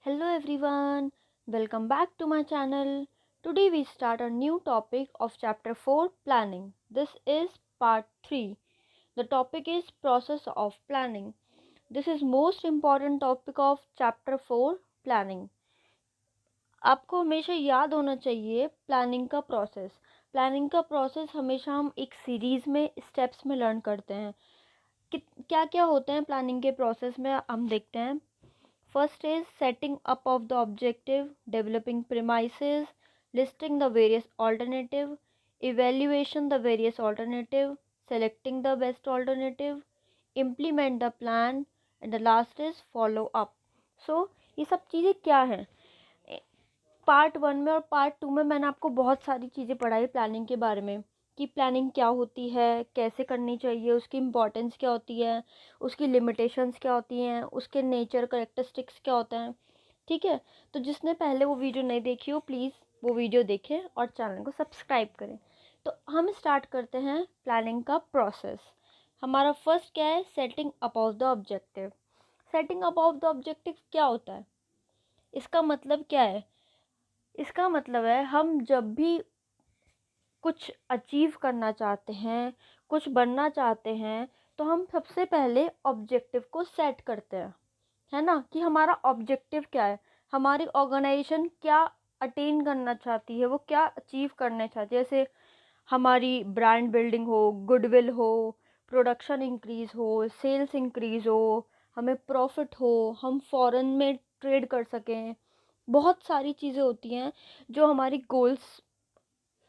Hello everyone, welcome back to my channel. Today we start a new topic of chapter 4 planning. This is part 3. The topic is process of planning. This is most important topic of chapter 4 planning. आपको हमेशा याद होना चाहिए planning का process हमेशा हम एक series में स्टेप्स में लर्न करते हैं कि क्या क्या होते हैं प्लानिंग के प्रोसेस में हम देखते हैं. First is setting up of the objective, developing premises, listing the various alternative, evaluation the various alternative, selecting the best alternative, implement the plan, and the last is follow up. So ये सब चीज़ें क्या हैं? Part 1 में और part 2 में मैंने आपको बहुत सारी चीज़ें पढ़ाई प्लानिंग के बारे में कि प्लानिंग क्या होती है, कैसे करनी चाहिए, उसकी इम्पोर्टेंस क्या होती है, उसकी लिमिटेशंस क्या होती हैं, उसके नेचर करेक्टरिस्टिक्स क्या होते हैं. ठीक है, तो जिसने पहले वो वीडियो नहीं देखी हो प्लीज़ वो वीडियो देखें और चैनल को सब्सक्राइब करें. तो हम स्टार्ट करते हैं प्लानिंग का प्रोसेस. हमारा फर्स्ट क्या है? Setting up of the objective. Setting up of the objective क्या होता है? इसका मतलब क्या है? इसका मतलब है हम जब भी कुछ अचीव करना चाहते हैं, कुछ बनना चाहते हैं, तो हम सबसे पहले ऑब्जेक्टिव को सेट करते हैं, है ना, कि हमारा ऑब्जेक्टिव क्या है, हमारी ऑर्गेनाइजेशन क्या अटेन करना चाहती है, वो क्या अचीव करना चाहती है. जैसे हमारी ब्रांड बिल्डिंग हो, गुडविल हो, प्रोडक्शन इंक्रीज़ हो, सेल्स इंक्रीज़ हो, हमें प्रॉफिट हो, हम फॉरेन में ट्रेड कर सकें. बहुत सारी चीज़ें होती हैं जो हमारी गोल्स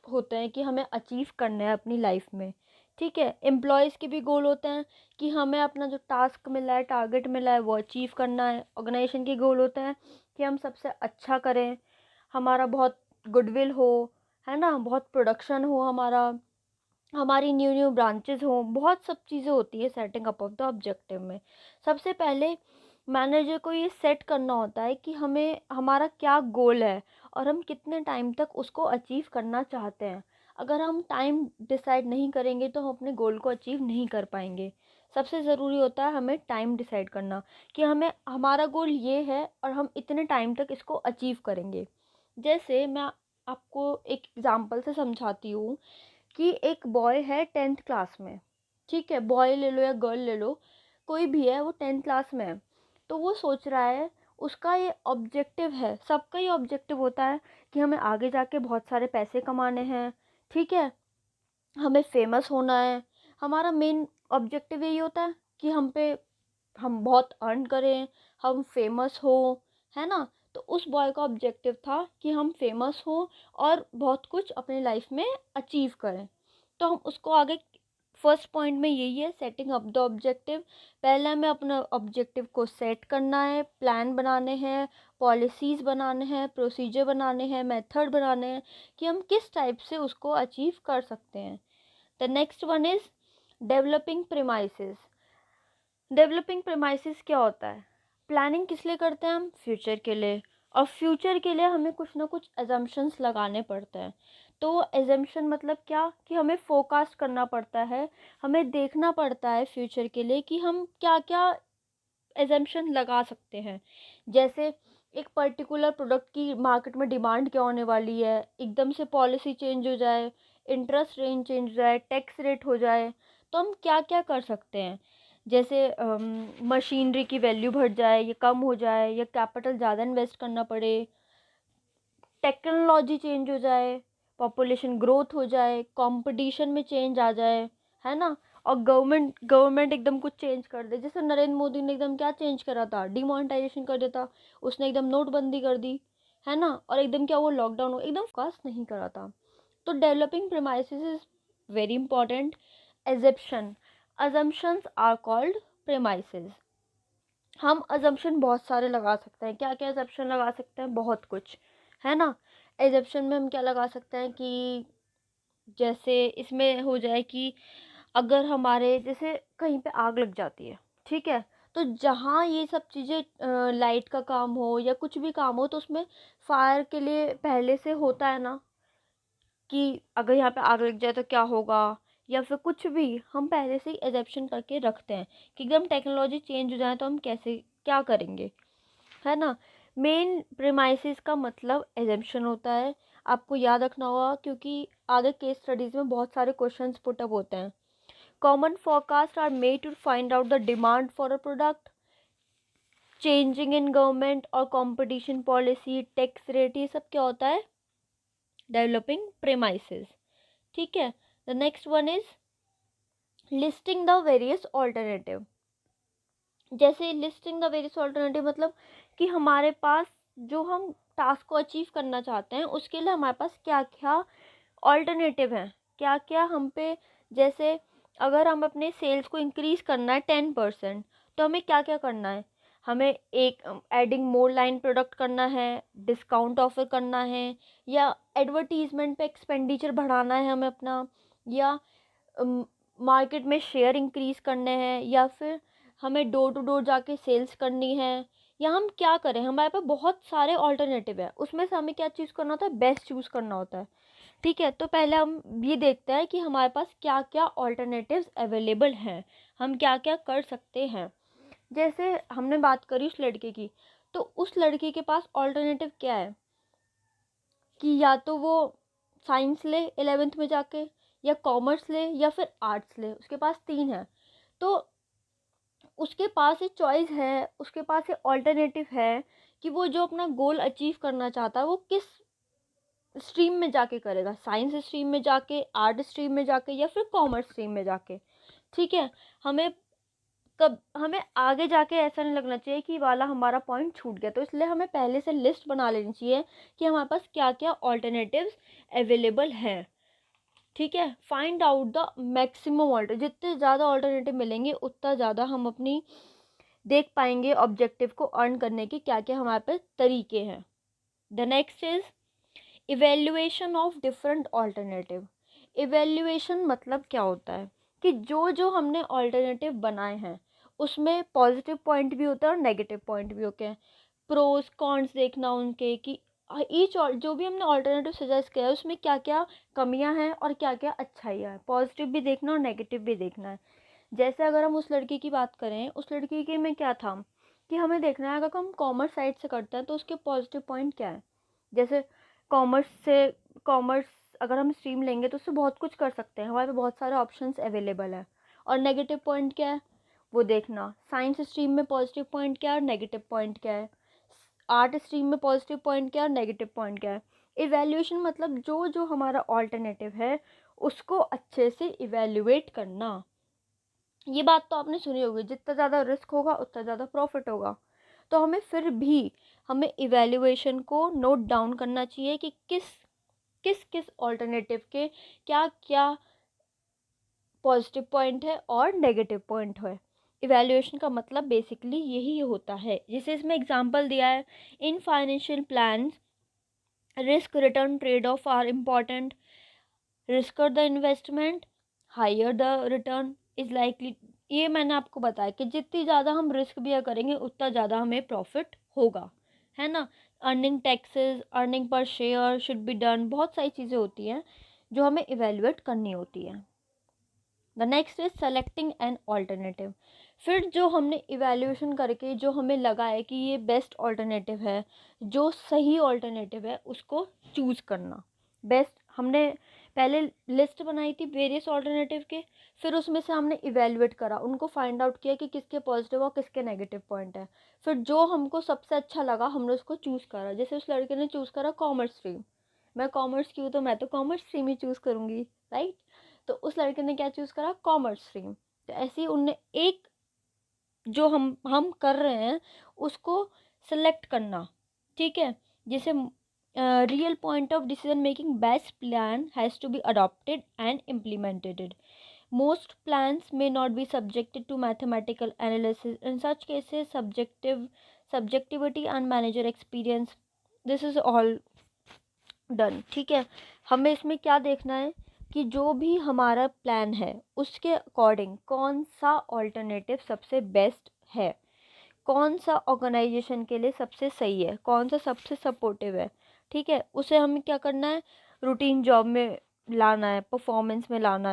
होते हैं कि हमें अचीव करना है अपनी लाइफ में. ठीक है, एम्प्लॉयज़ के भी गोल होते हैं कि हमें अपना जो टास्क मिला है, टारगेट मिला है, वो अचीव करना है. ऑर्गेनाइजेशन के गोल होते हैं कि हम सबसे अच्छा करें, हमारा बहुत गुडविल हो, है ना, बहुत प्रोडक्शन हो, हमारी न्यू न्यू ब्रांचेस हों. बहुत सब चीज़ें होती है setting up of the objective में. सबसे पहले मैनेजर को ये सेट करना होता है कि हमें हमारा क्या गोल है और हम कितने टाइम तक उसको अचीव करना चाहते हैं. अगर हम टाइम डिसाइड नहीं करेंगे तो हम अपने गोल को अचीव नहीं कर पाएंगे. सबसे ज़रूरी होता है हमें टाइम डिसाइड करना कि हमें हमारा गोल ये है और हम इतने टाइम तक इसको अचीव करेंगे. जैसे मैं आपको एक एग्ज़ाम्पल से समझाती हूँ कि एक बॉय है 10th क्लास में. ठीक है, बॉय ले लो या गर्ल ले लो, कोई भी है, वो 10th क्लास में है. तो वो सोच रहा है, उसका ये ऑब्जेक्टिव है, सबका ये ऑब्जेक्टिव होता है कि हमें आगे जाके बहुत सारे पैसे कमाने हैं. ठीक है, हमें फेमस होना है. हमारा मेन ऑब्जेक्टिव यही होता है कि हम बहुत अर्न करें, हम फेमस हो, है ना. तो उस बॉय का ऑब्जेक्टिव था कि हम फेमस हो और बहुत कुछ अपनी लाइफ में अचीव करें. तो हम उसको आगे फर्स्ट पॉइंट में यही है, सेटिंग अप द ऑब्जेक्टिव. पहले हमें अपना ऑब्जेक्टिव को सेट करना है, प्लान बनाने हैं, पॉलिसीज़ बनाने हैं, प्रोसीजर बनाने हैं, मेथड बनाने हैं कि हम किस टाइप से उसको अचीव कर सकते हैं. The next one is developing premises. Developing premises क्या होता है? प्लानिंग किस लिए करते हैं हम? फ्यूचर के लिए. और फ्यूचर के लिए हमें कुछ ना कुछ एजम्पशंस लगाने पड़ते हैं. तो एजम्पशन मतलब क्या कि हमें फोरकास्ट करना पड़ता है, हमें देखना पड़ता है फ्यूचर के लिए कि हम क्या क्या एजम्पशन लगा सकते हैं. जैसे एक पर्टिकुलर प्रोडक्ट की मार्केट में डिमांड क्या होने वाली है, एकदम से पॉलिसी चेंज हो जाए, इंटरेस्ट रेंज चेंज हो जाए, टैक्स रेट हो जाए, तो हम क्या क्या कर सकते हैं. जैसे मशीनरी की वैल्यू बढ़ जाए या कम हो जाए, या कैपिटल ज़्यादा इन्वेस्ट करना पड़े, टेक्नोलॉजी चेंज हो जाए, पॉपुलेशन ग्रोथ हो जाए, कंपटीशन में चेंज आ जाए, है ना. और गवर्नमेंट एकदम कुछ चेंज कर दे. जैसे नरेंद्र मोदी ने एकदम क्या चेंज करा था, डिमोनेटाइजेशन कर देता, उसने एकदम नोटबंदी कर दी, है ना. और एकदम क्या वो लॉकडाउन हो, एकदम फोकस नहीं करा था. तो developing premises is very important. Assumption, assumptions are called premises. हम अजम्पशन बहुत सारे लगा सकते हैं. क्या क्या अजम्पशन लगा सकते हैं? बहुत कुछ, है ना. एजम्पशन में हम क्या लगा सकते हैं कि जैसे इसमें हो जाए कि अगर हमारे जैसे कहीं पे आग लग जाती है, ठीक है, तो जहाँ ये सब चीज़ें लाइट का काम हो या कुछ भी काम हो, तो उसमें फायर के लिए पहले से होता है ना कि अगर यहाँ पे आग लग जाए तो क्या होगा, या फिर कुछ भी हम पहले से ही एजम्पशन करके रखते हैं कि एकदम टेक्नोलॉजी चेंज हो जाए तो हम कैसे क्या करेंगे, है ना. मेन प्रेमाइसिस का मतलब एजम्पशन होता है, आपको याद रखना होगा क्योंकि आगे केस स्टडीज में बहुत सारे क्वेश्चंस पुट अप होते हैं। Common forecast are made to find out the demand for a product, changing in government और कंपटीशन पॉलिसी, टैक्स रेट, ये सब क्या होता है, डेवलपिंग प्रेमाइसिस। ठीक है, the next one is listing the various alternative. जैसे लिस्टिंग द वेरियस ऑल्टरनेटिव मतलब कि हमारे पास जो हम टास्क को अचीव करना चाहते हैं उसके लिए हमारे पास क्या क्या ऑल्टरनेटिव हैं, क्या क्या हम पे, जैसे अगर हम अपने सेल्स को इंक्रीज़ करना है 10%, तो हमें क्या क्या करना है, हमें एक एडिंग मोर लाइन प्रोडक्ट करना है, डिस्काउंट ऑफर करना है, या एडवर्टीजमेंट पे एक्सपेंडिचर बढ़ाना है हमें अपना, या मार्केट में शेयर इंक्रीज़ करने हैं, या फिर हमें डोर टू डोर जाके सेल्स करनी है, या हम क्या करें, हमारे पास बहुत सारे ऑल्टरनेटिव है, उसमें से हमें क्या चूज़ करना होता है, बेस्ट चूज़ करना होता है। ठीक है, तो पहले हम ये देखते हैं कि हमारे पास क्या क्या ऑल्टरनेटिव्स अवेलेबल हैं, हम क्या क्या कर सकते हैं। जैसे हमने बात करी उस लड़के की, तो उस लड़की के पास ऑल्टरनेटिव क्या है कि या तो वो साइंस ले 11th में जाके, या कॉमर्स ले, या फिर आर्ट्स ले, उसके पास तीन है। तो उसके पास एक चॉइस है, उसके पास एक ऑल्टरनेटिव है कि वो जो अपना गोल अचीव करना चाहता है वो किस स्ट्रीम में जाके करेगा, साइंस स्ट्रीम में जाके, आर्ट स्ट्रीम में जाके, या फिर कॉमर्स स्ट्रीम में जाके। ठीक है, हमें आगे जाके ऐसा नहीं लगना चाहिए कि वाला हमारा पॉइंट छूट गया, तो इसलिए हमें पहले से लिस्ट बना लेनी चाहिए कि हमारे पास क्या क्या ऑल्टरनेटिव्स अवेलेबल हैं। ठीक है, find out the maximum alter, जितने ज़्यादा ऑल्टरनेटिव मिलेंगे उतना ज़्यादा हम अपनी देख पाएंगे ऑब्जेक्टिव को अर्न करने के क्या क्या हमारे पास तरीके हैं। The next is evaluation of different alternative. Evaluation मतलब क्या होता है कि जो जो हमने ऑल्टरनेटिव बनाए हैं उसमें पॉजिटिव पॉइंट भी होता है और नेगेटिव पॉइंट भी होते हैं, प्रोज कॉन्स देखना उनके कि ईच और जो भी हमने ऑल्टरनेटिव सजेस्ट किया है उसमें क्या क्या कमियां हैं और क्या क्या अच्छाइयाँ हैं, पॉजिटिव भी देखना और नेगेटिव भी देखना है। जैसे अगर हम उस लड़की की बात करें, उस लड़की के में क्या था कि हमें देखना है अगर हम कॉमर्स साइड से करते हैं तो उसके पॉजिटिव पॉइंट क्या है। जैसे कॉमर्स से कॉमर्स अगर हम स्ट्रीम लेंगे तो उससे बहुत कुछ कर सकते हैं, हमारे पे बहुत सारे ऑप्शंस अवेलेबल है। और नेगेटिव पॉइंट क्या है वो देखना, साइंस स्ट्रीम में पॉजिटिव पॉइंट क्या है और नेगेटिव पॉइंट क्या है, आर्ट स्ट्रीम में पॉजिटिव पॉइंट क्या है और नेगेटिव पॉइंट क्या है। इवैल्यूएशन मतलब जो जो हमारा ऑल्टरनेटिव है उसको अच्छे से इवैल्यूएट करना। ये बात तो आपने सुनी होगी, जितना ज़्यादा रिस्क होगा उतना ज़्यादा प्रॉफिट होगा। तो हमें फिर भी हमें इवैल्यूएशन को नोट डाउन करना चाहिए कि किस किस किस ऑल्टरनेटिव के क्या क्या पॉजिटिव पॉइंट है और नेगेटिव पॉइंट है। इवैल्यूएशन का मतलब बेसिकली यही होता है, जिसे इसमें एग्जांपल दिया है, in financial plans risk return trade off are important, riskier the investment higher the return is likely. ये मैंने आपको बताया कि जितनी ज़्यादा हम रिस्क भी करेंगे उतना ज़्यादा हमें प्रॉफिट होगा, है ना। Earning taxes, earning per share should be done, बहुत सारी चीज़ें होती हैं जो हमें इवेल्युएट करनी होती है। The next is selecting an alternative. फिर जो हमने इवैल्यूएशन करके जो हमें लगा है कि ये बेस्ट ऑल्टरनेटिव है, जो सही ऑल्टरनेटिव है उसको चूज़ करना। बेस्ट हमने पहले लिस्ट बनाई थी वेरियस ऑल्टरनेटिव के, फिर उसमें से हमने इवैल्यूएट करा, उनको फाइंड आउट किया कि किसके पॉजिटिव और किसके नेगेटिव पॉइंट है, फिर जो हमको सबसे अच्छा लगा हमने उसको चूज़ करा। जैसे उस लड़के ने चूज़ करा कॉमर्स स्ट्रीम, मैं कॉमर्स की हूँ तो मैं तो कॉमर्स स्ट्रीम ही चूज़ करूँगी, राइट। तो उस लड़के ने क्या चूज़ करा, कॉमर्स स्ट्रीम। तो ऐसे ही उनने एक जो हम कर रहे हैं उसको सेलेक्ट करना। ठीक है, जैसे real point of decision making, best plan has to be adopted and implemented, most plans may not be subjected to mathematical analysis, in such cases subjectivity and manager experience, this is all done. ठीक है, हमें इसमें क्या देखना है कि जो भी हमारा प्लान है उसके अकॉर्डिंग कौन सा ऑल्टरनेटिव सबसे बेस्ट है, कौन सा ऑर्गेनाइजेशन के लिए सबसे सही है, कौन सा सबसे सपोर्टिव है। ठीक है, उसे हमें क्या करना है, रूटीन जॉब में लाना है, परफॉर्मेंस में लाना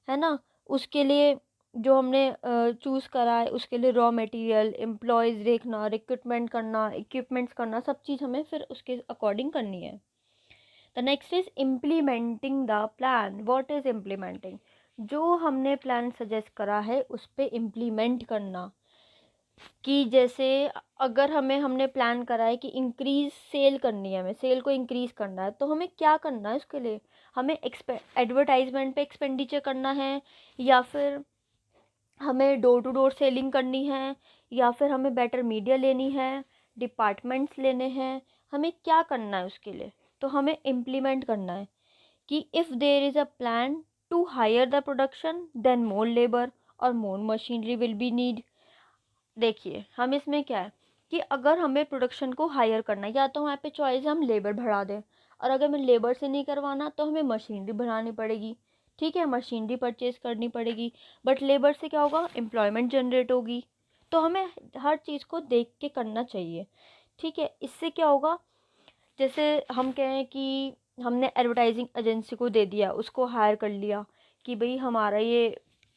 है ना। उसके लिए जो हमने चूज़ करा है उसके लिए रॉ मटेरियल, एम्प्लॉयज़ देखना, रिक्रूटमेंट करना, इक्विपमेंट्स करना, सब चीज़ हमें फिर उसके अकॉर्डिंग करनी है। The next is implementing the plan. What is implementing? जो हमने प्लान सजेस्ट करा है उस पर इम्प्लीमेंट करना। कि जैसे अगर हमने प्लान करा है कि इंक्रीज सेल करनी है, हमें सेल को इंक्रीज़ करना है, तो हमें क्या करना है उसके लिए? हमें एडवर्टाइजमेंट पे एक्सपेंडिचर करना है, या फिर हमें डोर टू डोर सेलिंग करनी है, या फिर हमें बेटर मीडिया लेनी है, डिपार्टमेंट्स लेने हैं, हमें क्या करना है उसके लिए? तो हमें इम्प्लीमेंट करना है कि if there is a plan to hire the production then more labour और more machinery will be need. देखिए हम इसमें क्या है कि अगर हमें प्रोडक्शन को हायर करना है, या तो हमारे पे चॉइस है हम लेबर बढ़ा दें, और अगर हमें लेबर से नहीं करवाना तो हमें मशीनरी बढ़ानी पड़ेगी। ठीक है, मशीनरी परचेज़ करनी पड़ेगी, बट लेबर से क्या होगा? एम्प्लॉयमेंट जनरेट होगी। तो हमें हर चीज़ को देख के करना चाहिए। ठीक है, इससे क्या होगा? जैसे हम कहें कि हमने एडवर्टाइजिंग एजेंसी को दे दिया, उसको हायर कर लिया कि भाई हमारा ये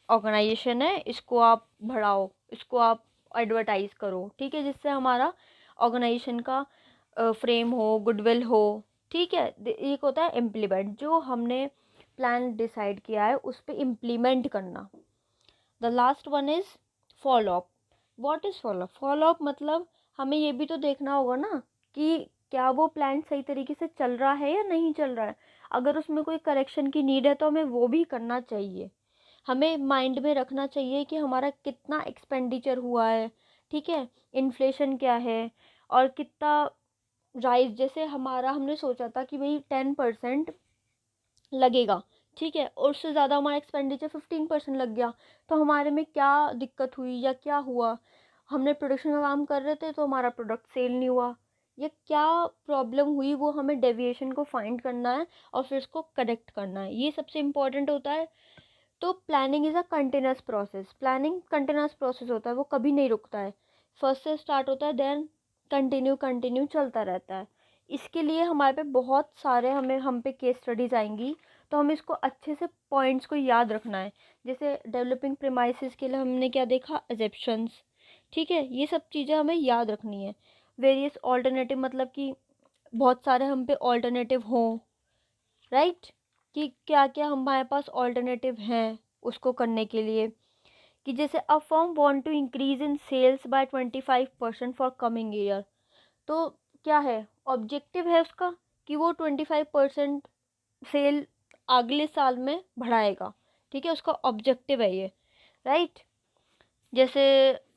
ऑर्गेनाइजेशन है, इसको आप बढ़ाओ, इसको आप एडवर्टाइज़ करो। ठीक है, जिससे हमारा ऑर्गेनाइजेशन का फ्रेम हो, गुडविल हो। ठीक है, एक होता है इम्प्लीमेंट, जो हमने प्लान डिसाइड किया है उस पर इम्प्लीमेंट करना। The last one is follow up. What is follow up? Follow up मतलब हमें ये भी तो देखना होगा ना कि क्या वो प्लान सही तरीके से चल रहा है या नहीं चल रहा है। अगर उसमें कोई करेक्शन की नीड है तो हमें वो भी करना चाहिए। हमें माइंड में रखना चाहिए कि हमारा कितना एक्सपेंडिचर हुआ है। ठीक है, इन्फ्लेशन क्या है, और कितना राइज, जैसे हमारा हमने सोचा था कि भाई 10% लगेगा। ठीक है, और उससे ज़्यादा हमारा एक्सपेंडिचर 15% लग गया, तो हमारे में क्या दिक्कत हुई या क्या हुआ? हमने प्रोडक्शन का काम कर रहे थे तो हमारा प्रोडक्ट सेल नहीं हुआ, या क्या प्रॉब्लम हुई? वो हमें डेविएशन को फाइंड करना है और फिर उसको करेक्ट करना है, ये सबसे इम्पोर्टेंट होता है। तो planning is a continuous process. Planning continuous process होता है, वो कभी नहीं रुकता है। फर्स्ट से स्टार्ट होता है, देन कंटिन्यू कंटिन्यू चलता रहता है। इसके लिए हमारे पे बहुत सारे हम पे केस स्टडीज़ आएंगी, तो हमें इसको अच्छे से पॉइंट्स को याद रखना है। जैसे डेवलपिंग प्रीमाइसेस के लिए हमने क्या देखा? एजेप्शंस। ठीक है, ये सब चीज़ें हमें याद रखनी है। वेरियस ऑल्टरनेटिव मतलब कि बहुत सारे हम पे ऑल्टरनेटिव हों, राइट? कि क्या क्या हमारे पास ऑल्टरनेटिव हैं उसको करने के लिए। कि जैसे a firm want to increase in sales by 25% for coming year. तो क्या है ऑब्जेक्टिव है उसका? कि वो 25% सेल अगले साल में बढ़ाएगा। ठीक है, उसका ऑब्जेक्टिव है ये, राइट? जैसे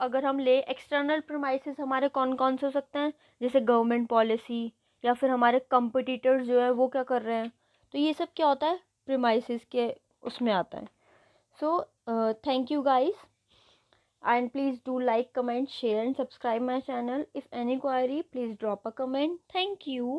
अगर हम ले एक्सटर्नल प्रोमाइसेस हमारे कौन कौन से हो सकते हैं? जैसे गवर्नमेंट पॉलिसी, या फिर हमारे कंपटीटर्स जो है वो क्या कर रहे हैं। तो ये सब क्या होता है? प्रीमाइसेस के उसमें आता है। So thank you guys, and please do like, comment, share and subscribe my channel. If any query, please drop a comment. Thank you.